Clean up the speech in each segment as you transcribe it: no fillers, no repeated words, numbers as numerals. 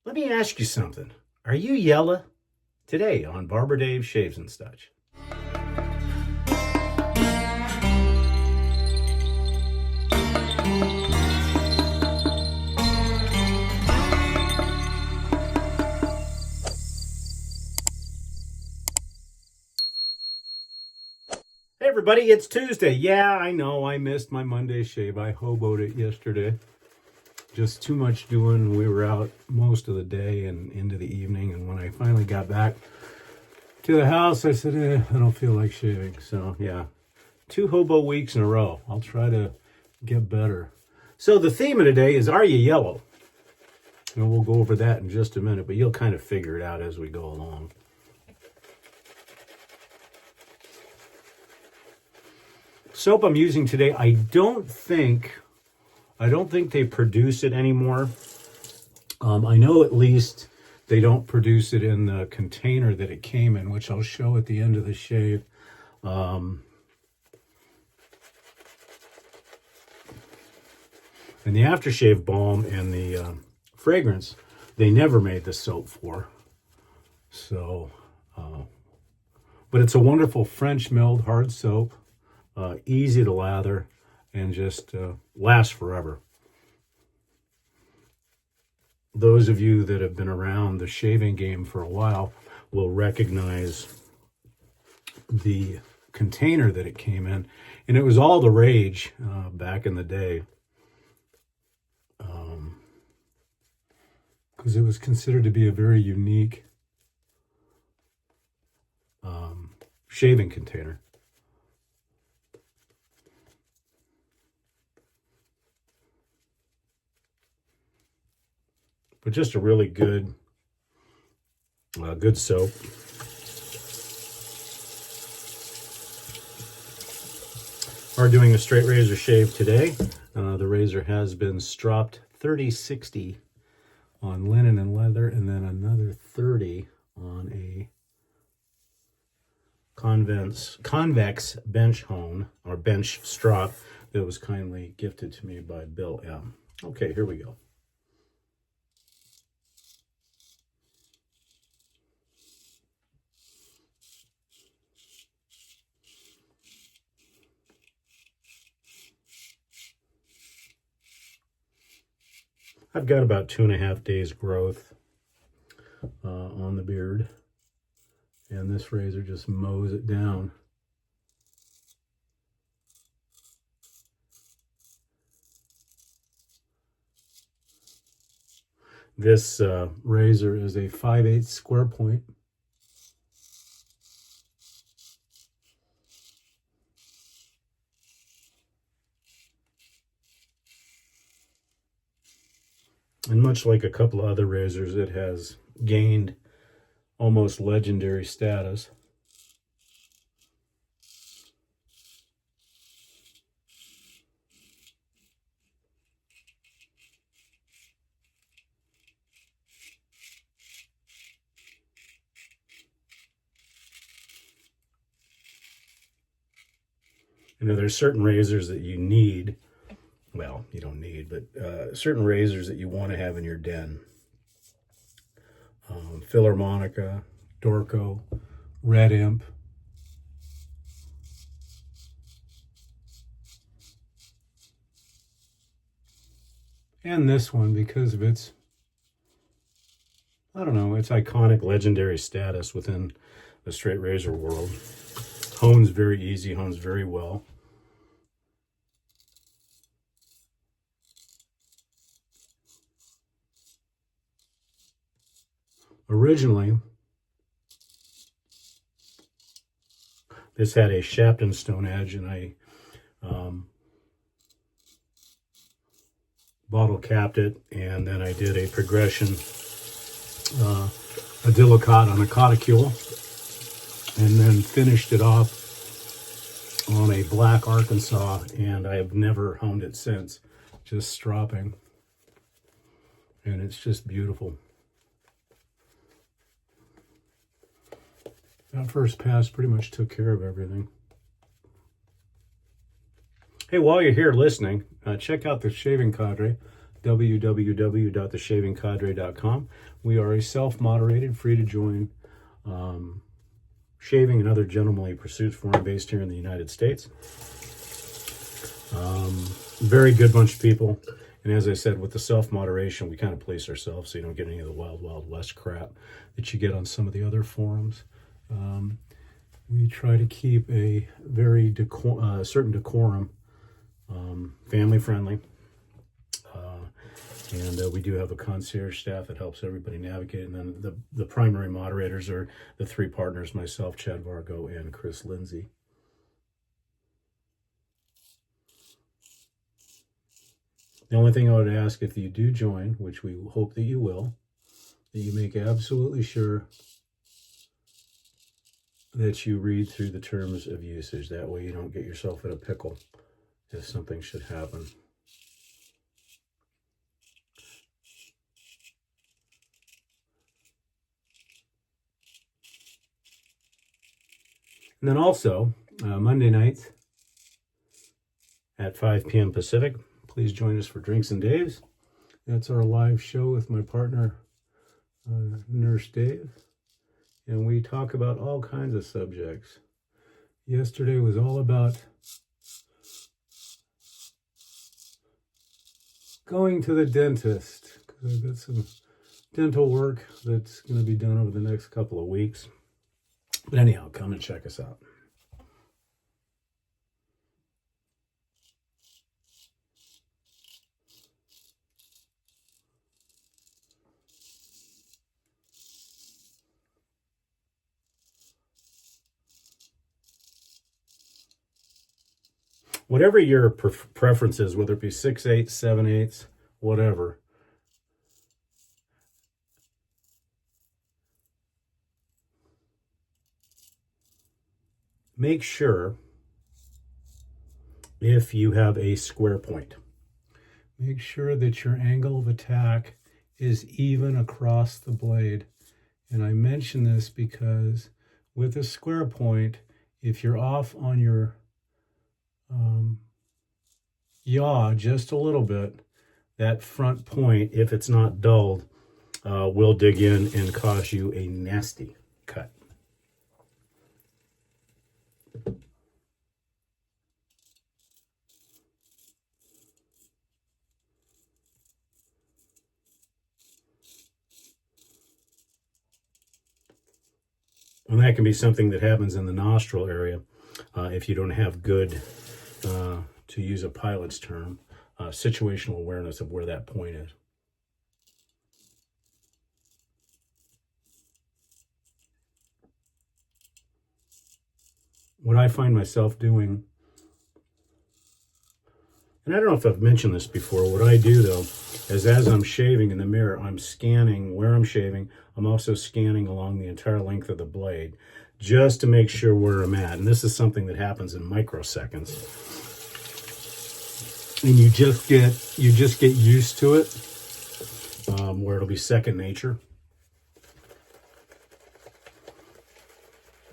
Let me ask you something. Are you yellow? Today on Barber Dave Shaves and Such. Hey everybody, it's Tuesday. Yeah, I know I missed my Monday shave. I hoboed it yesterday. Just too much doing. We were out most of the day and into the evening, and when I finally got back to the house, I said, I don't feel like shaving. So yeah, 2 hobo weeks in a row. I'll try to get better. So the theme of today is, are you yellow? And we'll go over that in just a minute, but you'll kind of figure it out as we go along. Soap I'm using today, I don't think they produce it anymore. I know at least they don't produce it in the container that it came in, which I'll show at the end of the shave. And the aftershave balm and the fragrance, they never made the soap for. So, but it's a wonderful French milled hard soap, easy to lather, and just lasts forever. Those of you that have been around the shaving game for a while will recognize the container that it came in, and it was all the rage back in the day, because it was considered to be a very unique shaving container. But just a really good soap. We're doing a straight razor shave today. The razor has been stropped 30-60 on linen and leather, and then another 30 on a convex bench hone, or bench strop, that was kindly gifted to me by Bill M. Okay, here we go. I've got about 2.5 days growth on the beard, and this razor just mows it down. This razor is a 5/8 square point. And much like a couple of other razors, it has gained almost legendary status. You know, there's certain razors that you need. Well, you don't need, but certain razors that you want to have in your den. Philharmonica, Dorco, Red Imp. And this one, because of its, I don't know, its iconic legendary status within the straight razor world. Hones very easy, hones very well. Originally, this had a Shapton stone edge, and I bottle capped it, and then I did a progression, a dilicot on a coticule, and then finished it off on a black Arkansas, and I have never honed it since, just stropping, and it's just beautiful. That first pass pretty much took care of everything. Hey, while you're here listening, check out the Shaving Cadre. www.theshavingcadre.com. We are a self-moderated, free-to-join shaving and other gentlemanly pursuits forum based here in the United States. Very good bunch of people. And as I said, with the self-moderation, we kind of police ourselves so you don't get any of the wild, wild west crap that you get on some of the other forums. We try to keep a very certain decorum, family-friendly. And we do have a concierge staff that helps everybody navigate. And then the primary moderators are the three partners, myself, Chad Vargo, and Chris Lindsay. The only thing I would ask, if you do join, which we hope that you will, that you make absolutely sure that you read through the terms of usage. That way you don't get yourself in a pickle if something should happen. And then also, Monday nights at 5 p.m. Pacific, please join us for Drinks and Daves. That's our live show with my partner, Nurse Dave. And we talk about all kinds of subjects. Yesterday was all about going to the dentist, because I've got some dental work that's going to be done over the next couple of weeks. But anyhow, come and check us out. Whatever your preference is, whether it be 6/8, 7/8, whatever, make sure, if you have a square point, make sure that your angle of attack is even across the blade. And I mention this because with a square point, if you're off on your yaw just a little bit, that front point, if it's not dulled, will dig in and cause you a nasty cut. And that can be something that happens in the nostril area if you don't have good, to use a pilot's term, situational awareness of where that point is. What I find myself doing, and I don't know if I've mentioned this before, what I do though is as I'm shaving in the mirror, I'm scanning where I'm shaving. I'm also scanning along the entire length of the blade just to make sure where I'm at. And this is something that happens in microseconds. And you just get used to it, where it'll be second nature.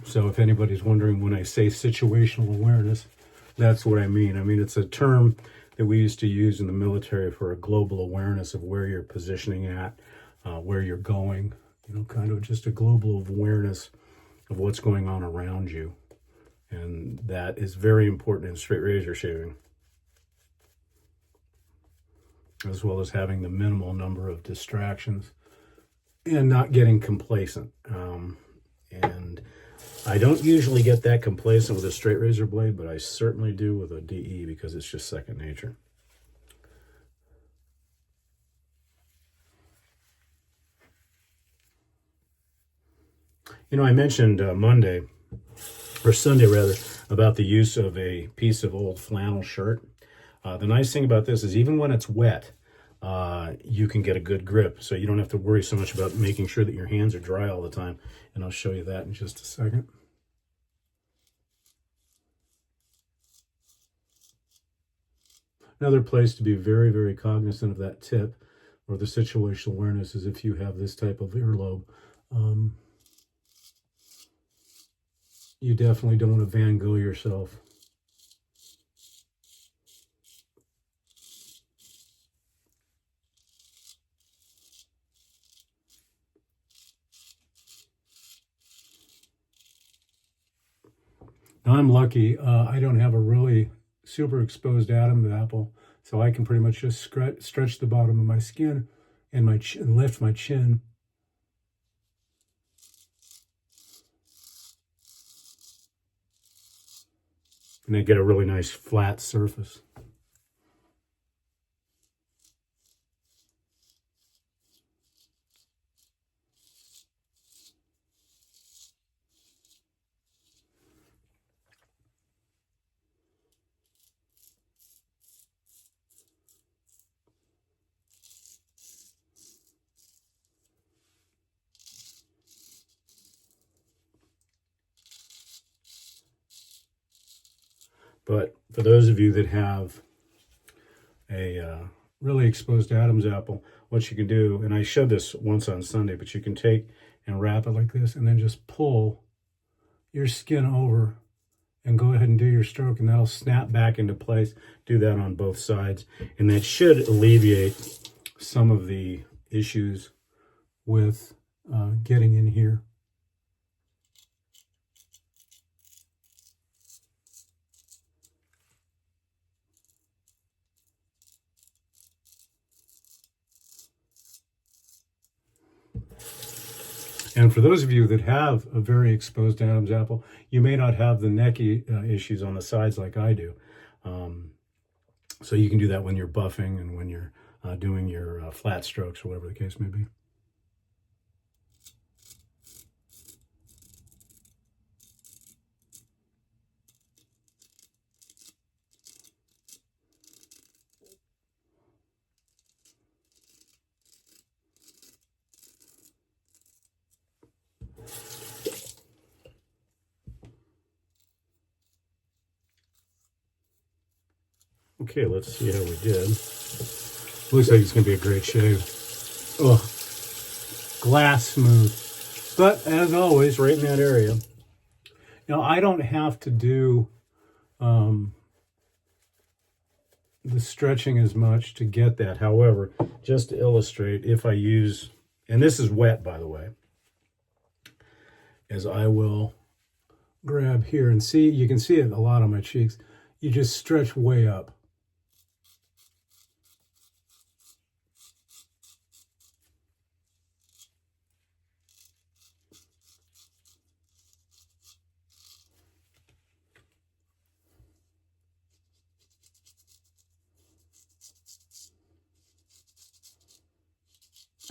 So if anybody's wondering when I say situational awareness, that's what I mean. I mean, it's a term that we used to use in the military for a global awareness of where you're positioning at, where you're going, kind of just a global awareness of what's going on around you. And that is very important in straight razor shaving, as well as having the minimal number of distractions and not getting complacent. And I don't usually get that complacent with a straight razor blade, but I certainly do with a DE because it's just second nature. I mentioned Sunday rather, about the use of a piece of old flannel shirt. The nice thing about this is even when it's wet, you can get a good grip. So you don't have to worry so much about making sure that your hands are dry all the time. And I'll show you that in just a second. Another place to be very, very cognizant of that tip or the situational awareness is if you have this type of earlobe. You definitely don't want to Van Gogh yourself. Now I'm lucky. I don't have a really super exposed Adam's apple, so I can pretty much just stretch the bottom of my skin and lift my chin. And I get a really nice flat surface. But for those of you that have a really exposed Adam's apple, what you can do, and I showed this once on Sunday, but you can take and wrap it like this and then just pull your skin over and go ahead and do your stroke, and that'll snap back into place. Do that on both sides, and that should alleviate some of the issues with getting in here. And for those of you that have a very exposed Adam's apple, you may not have the neck issues on the sides like I do. So you can do that when you're buffing and when you're doing your flat strokes or whatever the case may be. Okay, let's see how we did. Looks like it's going to be a great shave. Oh, glass smooth. But as always, right in that area. Now, I don't have to do the stretching as much to get that. However, just to illustrate, if I use, and this is wet, by the way, as I will grab here and see, you can see it a lot on my cheeks. You just stretch way up.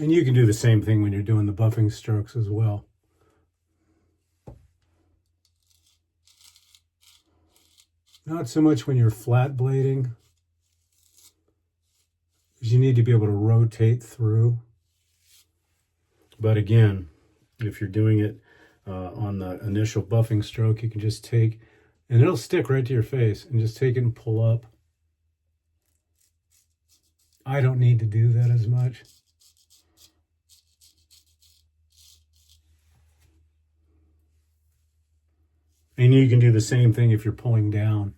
And you can do the same thing when you're doing the buffing strokes as well. Not so much when you're flat blading, because you need to be able to rotate through. But again, if you're doing it on the initial buffing stroke, you can just take, and it'll stick right to your face, and just take it and pull up. I don't need to do that as much. And you can do the same thing if you're pulling down.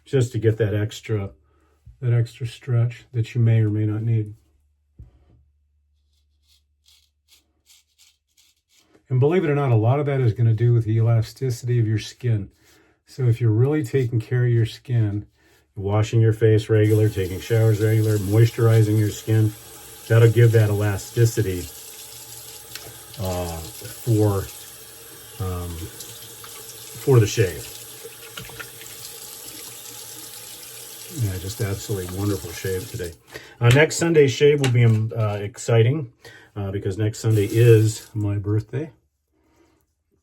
Just to get that extra stretch that you may or may not need. And believe it or not, a lot of that is going to do with the elasticity of your skin. So if you're really taking care of your skin, washing your face regular, taking showers regular, moisturizing your skin, that'll give that elasticity for the shave. Yeah, just absolutely wonderful shave today. Next Sunday's shave will be exciting because next Sunday is my birthday.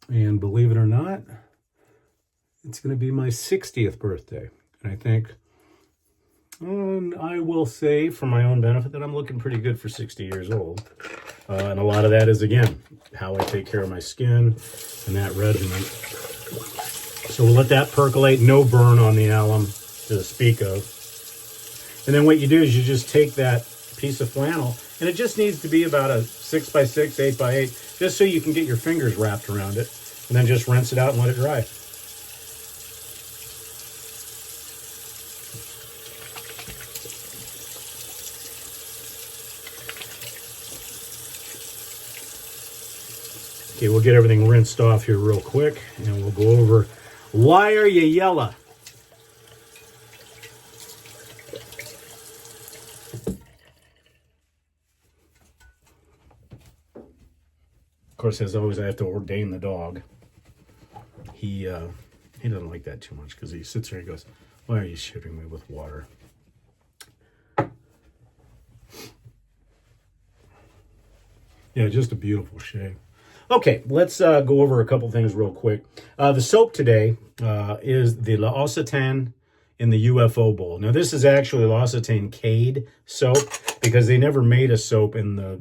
And believe it or not, it's going to be my 60th birthday. And I think, I will say for my own benefit that I'm looking pretty good for 60 years old. And a lot of that is, again, how I take care of my skin and that regimen. So we'll let that percolate. No burn on the alum to speak of. And then what you do is you just take that piece of flannel, and it just needs to be about a 6x6, 8x8, just so you can get your fingers wrapped around it, and then just rinse it out and let it dry. Okay, we'll get everything rinsed off here real quick, and we'll go over why are you yellow? Of course, as always, I have to ordain the dog. He doesn't like that too much because he sits there and goes, "Why are you shooting me with water?" Yeah, just a beautiful shave. Okay, let's go over a couple things real quick. The soap today is the L'Occitane in the UFO bowl. Now, this is actually L'Occitane Cade soap because they never made a soap in the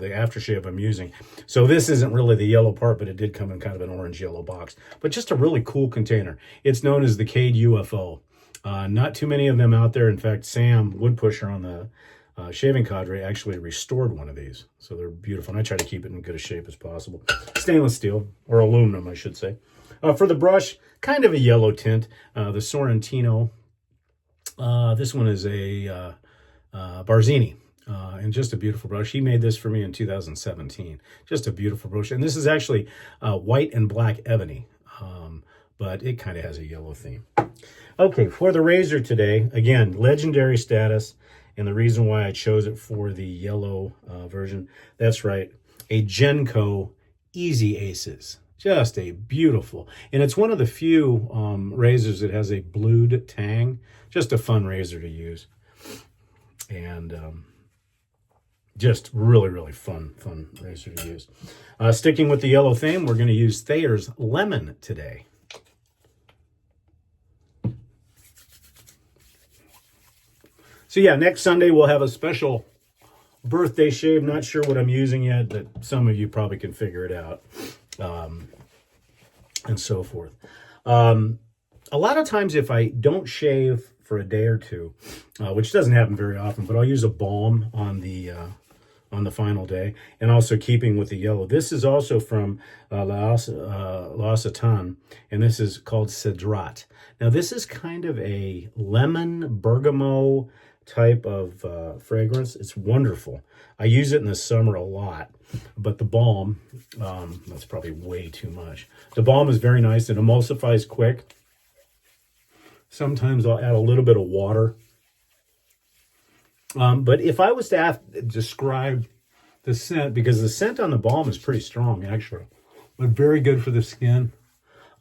aftershave I'm using. So this isn't really the yellow part, but it did come in kind of an orange-yellow box. But just a really cool container. It's known as the Cade UFO. Not too many of them out there. In fact, Sam Woodpusher on the shaving cadre actually restored one of these. So they're beautiful. And I try to keep it in good a shape as possible. Stainless steel, or aluminum, I should say. For the brush, kind of a yellow tint. The Sorrentino. This one is a Barzini. And just a beautiful brush. He made this for me in 2017. Just a beautiful brush. And this is actually white and black ebony. But it kind of has a yellow theme. Okay, for the razor today, again, legendary status. And the reason why I chose it for the yellow version, that's right, a Genco Easy Aces. Just a beautiful. And it's one of the few razors that has a blued tang. Just a fun razor to use. And just really, really fun razor to use. Sticking with the yellow theme, we're going to use Thayer's Lemon today. So yeah, next Sunday we'll have a special birthday shave. Not sure what I'm using yet, but some of you probably can figure it out. And so forth. A lot of times if I don't shave for a day or two, which doesn't happen very often, but I'll use a balm on the final day, and also keeping with the yellow. This is also from L'Occitane, and this is called Cedrat. Now this is kind of a lemon bergamot type of fragrance. It's wonderful. I use it in the summer a lot, but the balm, that's probably way too much. The balm is very nice. It emulsifies quick. Sometimes I'll add a little bit of water. But if I was to have to describe the scent, because the scent on the balm is pretty strong, actually, but very good for the skin.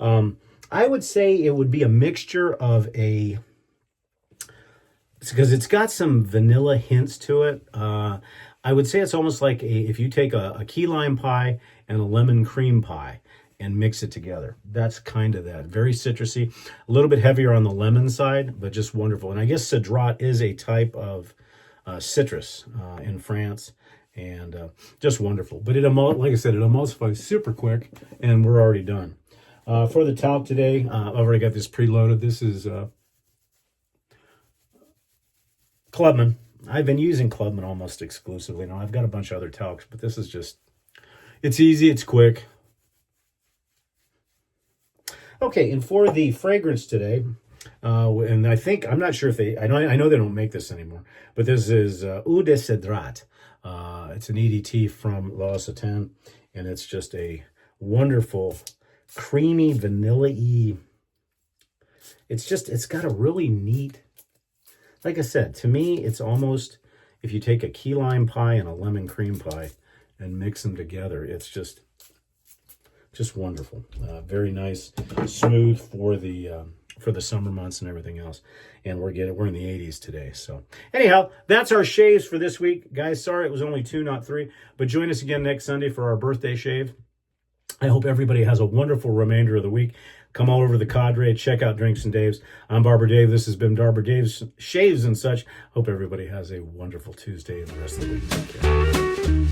I would say it would be a mixture of because it's got some vanilla hints to it. I would say it's almost like if you take a key lime pie and a lemon cream pie and mix it together. That's kind of that. Very citrusy, a little bit heavier on the lemon side, but just wonderful. And I guess Cedrat is a type of citrus in France, and just wonderful. But like I said, it emulsifies super quick, and we're already done. For the talc today, I've already got this preloaded. This is Clubman. I've been using Clubman almost exclusively now. I've got a bunch of other talcs, but this is just, it's easy, it's quick. Okay, and for the fragrance today, and I'm not sure if I know they don't make this anymore, but this is Eau de Cedrat. It's an EDT from L'Occitane, and it's just a wonderful, creamy, vanilla-y. It's got a really neat, like I said, to me, it's almost, if you take a key lime pie and a lemon cream pie and mix them together, it's just wonderful. Very nice, smooth for the summer months and everything else. And we're in the 80s today. So anyhow, that's our shaves for this week. Guys, sorry it was only 2, not 3. But join us again next Sunday for our birthday shave. I hope everybody has a wonderful remainder of the week. Come all over the cadre. Check out Drinks and Daves. I'm Barber Dave. This has been Barber Dave's Shaves and such. Hope everybody has a wonderful Tuesday and the rest of the week. Take care.